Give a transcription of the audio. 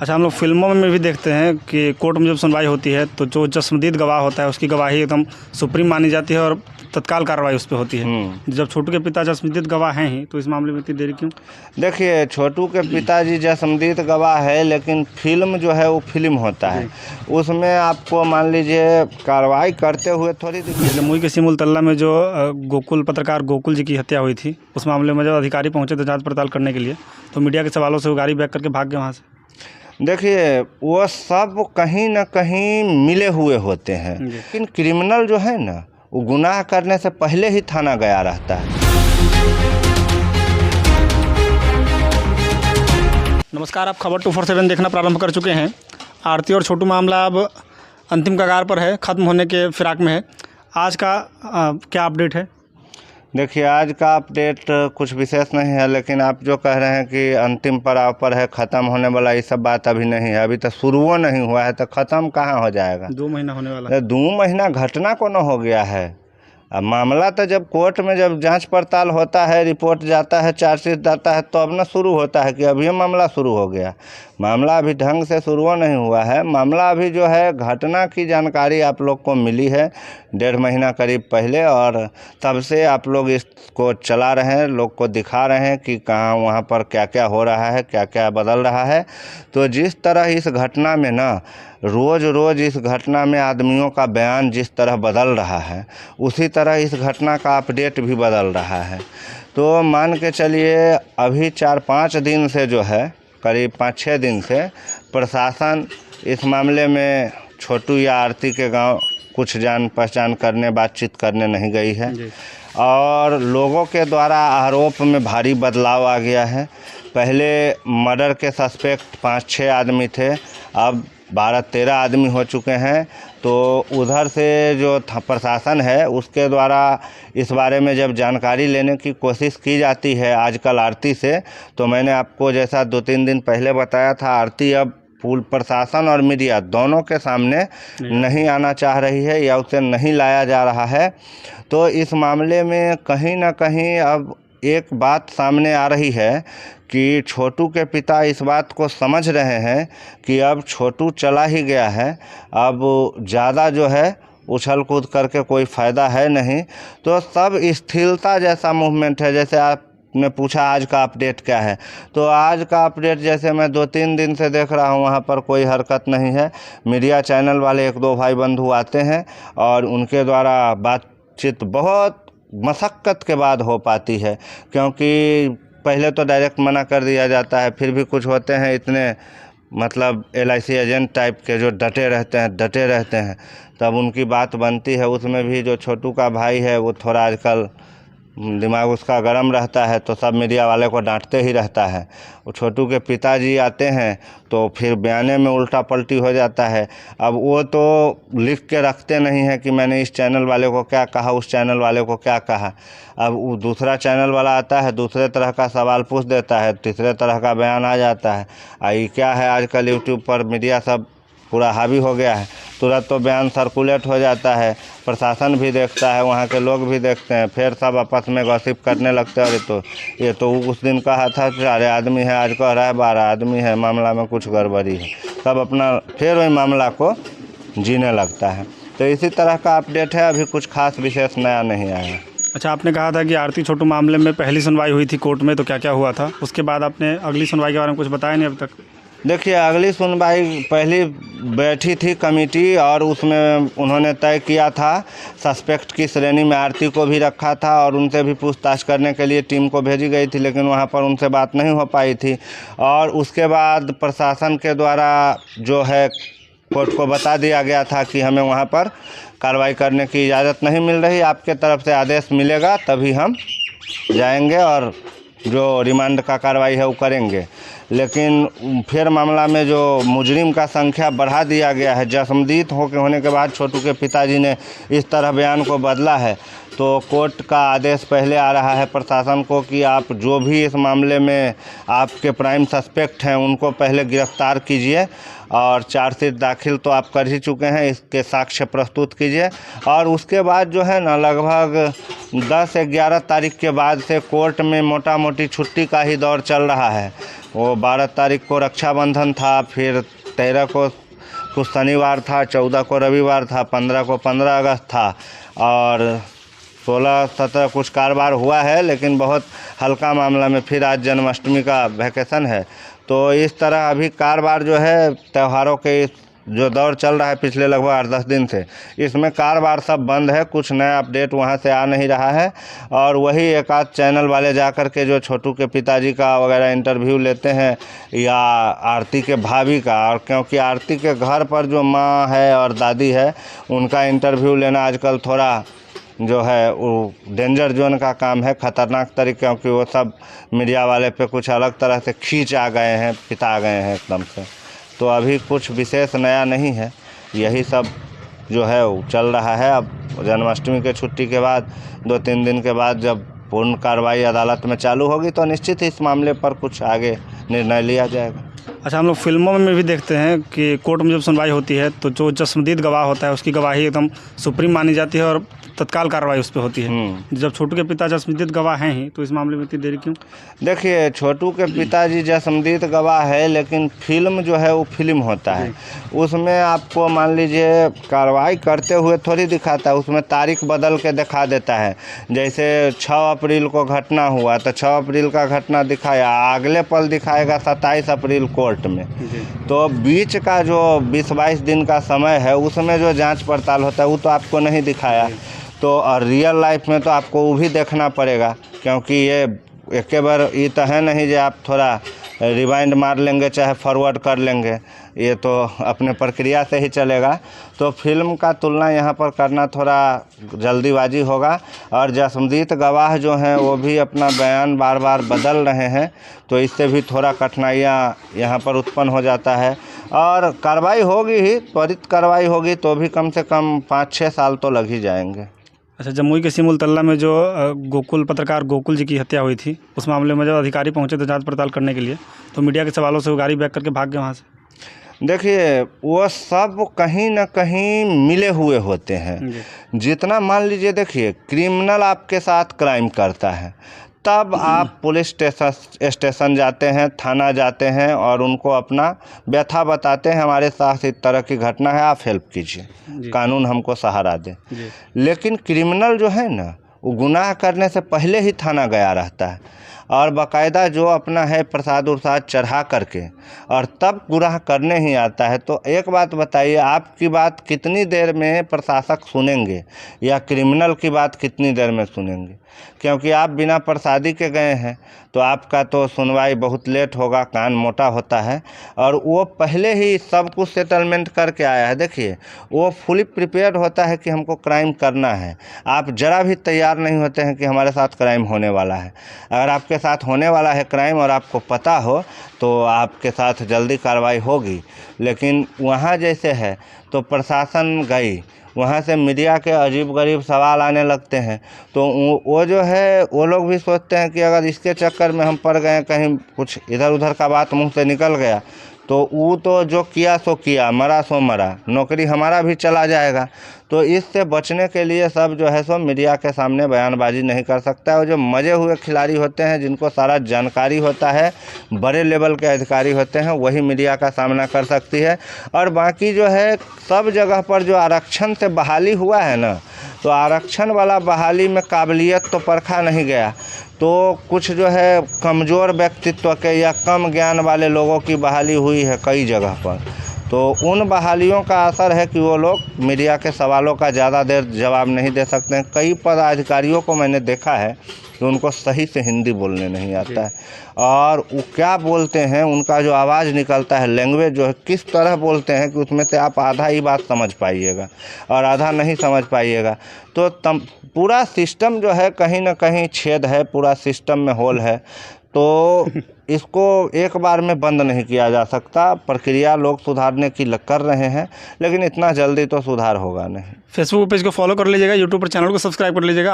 अच्छा, हम लोग फिल्मों में भी देखते हैं कि कोर्ट में जब सुनवाई होती है तो जो चश्मदीद गवाह होता है उसकी गवाही एकदम सुप्रीम मानी जाती है और तत्काल कार्रवाई उस पर होती है। जब छोटू के पिता चश्मदीद गवाह हैं ही तो इस मामले में इतनी देरी क्यों? देखिए, छोटू के पिताजी चश्मदीद गवाह है, लेकिन फिल्म जो है वो फिल्म होता है, उसमें आपको मान लीजिए कार्रवाई करते हुए थोड़ी जमुई के सिमुलतल्ला में जो पत्रकार गोकुल जी की हत्या हुई थी, उस मामले में जब अधिकारी पहुंचे थे जांच पड़ताल करने के लिए तो मीडिया के सवालों से वो गाड़ी बैक करके भाग गए वहाँ से। देखिए, वो सब कहीं ना कहीं मिले हुए होते हैं, लेकिन क्रिमिनल जो है ना वो गुनाह करने से पहले ही थाना गया रहता है। नमस्कार, आप खबर 247 देखना प्रारंभ कर चुके हैं। आरती और छोटू मामला अब अंतिम कगार पर है, ख़त्म होने के फिराक में है। आज का क्या अपडेट है? देखिए, आज का अपडेट कुछ विशेष नहीं है, लेकिन आप जो कह रहे हैं कि अंतिम पड़ाव पर है, ख़त्म होने वाला, ये सब बात अभी नहीं है। अभी तो शुरू नहीं हुआ है तो ख़त्म कहाँ हो जाएगा? 2 महीना होने वाला है। 2 महीना घटना को न हो गया है। अब मामला तो जब कोर्ट में जब जांच पड़ताल होता है, रिपोर्ट जाता है, चार्जशीट जाता है, तो अब न शुरू होता है कि अभी मामला शुरू हो गया। मामला अभी ढंग से शुरू नहीं हुआ है। मामला अभी जो है, घटना की जानकारी आप लोग को मिली है 1.5 महीना करीब पहले, और तब से आप लोग इसको चला रहे हैं, लोग को दिखा रहे हैं कि कहाँ वहाँ पर क्या क्या हो रहा है, क्या क्या बदल रहा है। तो जिस तरह इस घटना में ना रोज़ रोज़ इस घटना में आदमियों का बयान जिस तरह बदल रहा है, उसी तरह इस घटना का अपडेट भी बदल रहा है। तो मान के चलिए अभी 4-5 दिन से जो है, करीब 5-6 दिन से प्रशासन इस मामले में छोटू या आरती के गांव कुछ जान पहचान करने, बातचीत करने नहीं गई है, और लोगों के द्वारा आरोप में भारी बदलाव आ गया है। पहले मर्डर के सस्पेक्ट 5-6 आदमी थे, अब 12-13 आदमी हो चुके हैं। तो उधर से जो प्रशासन है उसके द्वारा इस बारे में जब जानकारी लेने की कोशिश की जाती है आजकल आरती से, तो मैंने आपको जैसा 2-3 दिन पहले बताया था, आरती अब प्रशासन और मीडिया दोनों के सामने नहीं आना चाह रही है या उसे नहीं लाया जा रहा है। तो इस मामले में कहीं ना कहीं अब एक बात सामने आ रही है कि छोटू के पिता इस बात को समझ रहे हैं कि अब छोटू चला ही गया है, अब ज़्यादा जो है उछल कूद करके कोई फ़ायदा है नहीं। तो सब स्थिरता जैसा मूवमेंट है। जैसे आपने पूछा आज का अपडेट क्या है, तो आज का अपडेट जैसे मैं 2-3 दिन से देख रहा हूँ, वहाँ पर कोई हरकत नहीं है। मीडिया चैनल वाले 1-2 भाई बंधु आते हैं और उनके द्वारा बातचीत बहुत मशक्क़त के बाद हो पाती है, क्योंकि पहले तो डायरेक्ट मना कर दिया जाता है। फिर भी कुछ होते हैं इतने मतलब LIC एजेंट टाइप के जो डटे रहते हैं, तब उनकी बात बनती है। उसमें भी जो छोटू का भाई है वो थोड़ा आजकल दिमाग उसका गर्म रहता है, तो सब मीडिया वाले को डांटते ही रहता है। वो छोटू के पिताजी आते हैं तो फिर बयाने में उल्टा पलटी हो जाता है। अब वो तो लिख के रखते नहीं हैं कि मैंने इस चैनल वाले को क्या कहा, उस चैनल वाले को क्या कहा। अब वो दूसरा चैनल वाला आता है, दूसरे तरह का सवाल पूछ देता है, तीसरे तरह का बयान आ जाता है। ये क्या है, आजकल यूट्यूब पर मीडिया सब पूरा हावी हो गया है, तुरंत तो बयान सर्कुलेट हो जाता है, प्रशासन भी देखता है, वहाँ के लोग भी देखते हैं, फिर सब आपस में गॉसिप करने लगते हैं। और ये तो उस दिन कहा था 4 आदमी है, आज कह रहा है 12 आदमी है, मामला में कुछ गड़बड़ी है। सब अपना फिर वही मामला को जीने लगता है। तो इसी तरह का अपडेट है, अभी कुछ खास विशेष नया नहीं आया। अच्छा, आपने कहा था कि आरती छोटू मामले में पहली सुनवाई हुई थी कोर्ट में, तो क्या क्या हुआ था? उसके बाद आपने अगली सुनवाई के बारे में कुछ बताया नहीं अभी तक। देखिए, अगली सुनवाई पहली बैठी थी कमेटी, और उसमें उन्होंने तय किया था, सस्पेक्ट की श्रेणी में आरती को भी रखा था, और उनसे भी पूछताछ करने के लिए टीम को भेजी गई थी, लेकिन वहाँ पर उनसे बात नहीं हो पाई थी। और उसके बाद प्रशासन के द्वारा जो है कोर्ट को बता दिया गया था कि हमें वहाँ पर कार्रवाई करने की इजाज़त नहीं मिल रही, आपके तरफ से आदेश मिलेगा तभी हम जाएंगे और जो रिमांड का कार्रवाई है वो करेंगे। लेकिन फिर मामला में जो मुजरिम का संख्या बढ़ा दिया गया है, जस्मदीद होने के बाद छोटू के पिताजी ने इस तरह बयान को बदला है, तो कोर्ट का आदेश पहले आ रहा है प्रशासन को कि आप जो भी इस मामले में आपके प्राइम सस्पेक्ट हैं उनको पहले गिरफ्तार कीजिए, और चार्जशीट दाखिल तो आप कर ही चुके हैं, इसके साक्ष्य प्रस्तुत कीजिए। और उसके बाद जो है ना, लगभग 10-11 तारीख के बाद से कोर्ट में मोटा मोटी छुट्टी का ही दौर चल रहा है, वो 12 तारीख को रक्षाबंधन था, फिर 13 को कुछ शनिवार था, 14 को रविवार था, 15 को 15 अगस्त था और 16-17 कुछ कारोबार हुआ है, लेकिन बहुत हल्का मामला में। फिर आज जन्माष्टमी का वैकेशन है, तो इस तरह अभी कारोबार जो है त्योहारों के जो दौर चल रहा है पिछले लगभग 8-10 दिन से, इसमें कारोबार सब बंद है, कुछ नया अपडेट वहाँ से आ नहीं रहा है। और वही एक आध चैनल वाले जा कर के जो छोटू के पिताजी का वगैरह इंटरव्यू लेते हैं या आरती के भाभी का, और क्योंकि आरती के घर पर जो माँ है और दादी है उनका इंटरव्यू लेना आजकल थोड़ा जो है वो डेंजर जोन का काम है, ख़तरनाक तरीके, क्योंकि वो सब मीडिया वाले पे कुछ अलग तरह से खींच आ गए हैं, पिता गए हैं एकदम से। तो अभी कुछ विशेष नया नहीं है, यही सब जो है वो चल रहा है। अब जन्माष्टमी के छुट्टी के बाद 2-3 दिन के बाद जब पूर्ण कार्रवाई अदालत में चालू होगी तो निश्चित ही इस मामले पर कुछ आगे निर्णय लिया जाएगा। अच्छा, हम लोग फिल्मों में भी देखते हैं कि कोर्ट में जब सुनवाई होती है तो जो चश्मदीद गवाह होता है उसकी गवाही एकदम सुप्रीम मानी जाती है और तत्काल कार्रवाई उस पर होती है। जब छोटू के पिता चश्मदीद गवाह हैं ही, तो इस मामले में इतनी देरी क्यों? देखिए, छोटू के पिताजी चश्मदीद गवाह है, लेकिन फिल्म जो है वो फिल्म होता है, उसमें आपको मान लीजिए कार्रवाई करते हुए थोड़ी दिखाता है, उसमें तारीख बदल के दिखा देता है। जैसे 6 अप्रैल को घटना हुआ तो 6 अप्रैल का घटना दिखाया, अगले पल दिखाएगा 27 अप्रैल कोर्ट में। तो बीच का जो 20-22 दिन का समय है उसमें जो जांच पड़ताल होता है वो तो आपको नहीं दिखाया। तो और रियल लाइफ में तो आपको वो भी देखना पड़ेगा, क्योंकि ये एक बार ये तो है नहीं जो आप थोड़ा रिवाइंड मार लेंगे चाहे फॉरवर्ड कर लेंगे, ये तो अपने प्रक्रिया से ही चलेगा। तो फिल्म का तुलना यहाँ पर करना थोड़ा जल्दीबाजी होगा। और चश्मदीद गवाह जो हैं वो भी अपना बयान बार बार बदल रहे हैं, तो इससे भी थोड़ा कठिनाइयाँ यहाँ पर उत्पन्न हो जाता है। और कार्रवाई होगी ही, त्वरित कार्रवाई होगी तो भी कम से कम 5-6 साल तो लग ही जाएंगे। अच्छा, जमुई के सिमुल तल्ला में जो पत्रकार गोकुल जी की हत्या हुई थी, उस मामले में जब अधिकारी पहुंचे थे जांच पड़ताल करने के लिए, तो मीडिया के सवालों से वो गाड़ी बैक करके भाग गए वहाँ से। देखिए, वो सब कहीं ना कहीं मिले हुए होते हैं। जितना मान लीजिए, देखिए क्रिमिनल आपके साथ क्राइम करता है तब आप पुलिस स्टेशन जाते हैं, थाना जाते हैं और उनको अपना व्यथा बताते हैं, हमारे साथ इस तरह की घटना है, आप हेल्प कीजिए, कानून हमको सहारा दे। लेकिन क्रिमिनल जो है ना, वो गुनाह करने से पहले ही थाना गया रहता है और बाकायदा जो अपना है प्रसाद उरसाद चढ़ा करके और तब गुनाह करने ही आता है। तो एक बात बताइए, आपकी बात कितनी देर में प्रशासक सुनेंगे या क्रिमिनल की बात कितनी देर में सुनेंगे? क्योंकि आप बिना प्रसादी के गए हैं तो आपका तो सुनवाई बहुत लेट होगा, कान मोटा होता है। और वो पहले ही सब कुछ सेटलमेंट करके आया है। देखिए, वो फुली प्रिपेयर्ड होता है कि हमको क्राइम करना है। आप जरा भी तैयार नहीं होते हैं कि हमारे साथ क्राइम होने वाला है। अगर आपके साथ होने वाला है क्राइम और आपको पता हो तो आपके साथ जल्दी कार्रवाई होगी। लेकिन वहाँ जैसे है तो प्रशासन गई, वहाँ से मीडिया के अजीब-गरीब सवाल आने लगते हैं, तो वो जो है वो लोग भी सोचते हैं कि अगर इसके चक्कर में हम पड़ गए, कहीं कुछ इधर उधर का बात मुंह से निकल गया तो वो तो जो किया सो किया, मरा सो मरा, नौकरी हमारा भी चला जाएगा। तो इससे बचने के लिए सब जो है सो मीडिया के सामने बयानबाजी नहीं कर सकता है। और जो मजे हुए खिलाड़ी होते हैं, जिनको सारा जानकारी होता है, बड़े लेवल के अधिकारी होते हैं, वही मीडिया का सामना कर सकती है। और बाकी जो है सब जगह पर जो आरक्षण से बहाली हुआ है ना, तो आरक्षण वाला बहाली में काबिलियत तो परखा नहीं गया, तो कुछ जो है कमज़ोर व्यक्तित्व के या कम ज्ञान वाले लोगों की बहाली हुई है कई जगह पर। तो उन बहालियों का असर है कि वो लोग मीडिया के सवालों का ज़्यादा देर जवाब नहीं दे सकते हैं। कई पदाधिकारियों को मैंने देखा है कि उनको सही से हिंदी बोलने नहीं आता है, और वो क्या बोलते हैं, उनका जो आवाज़ निकलता है, लैंग्वेज जो है किस तरह बोलते हैं कि उसमें से आप आधा ही बात समझ पाइएगा और आधा नहीं समझ पाइएगा। तो पूरा सिस्टम जो है कहीं ना कहीं छेद है, पूरा सिस्टम में होल है। तो इसको एक बार में बंद नहीं किया जा सकता। प्रक्रिया लोग सुधारने की कर रहे हैं, लेकिन इतना जल्दी तो सुधार होगा नहीं। फेसबुक पेज को फॉलो कर लीजिएगा, यूट्यूब पर चैनल को सब्सक्राइब कर लीजिएगा।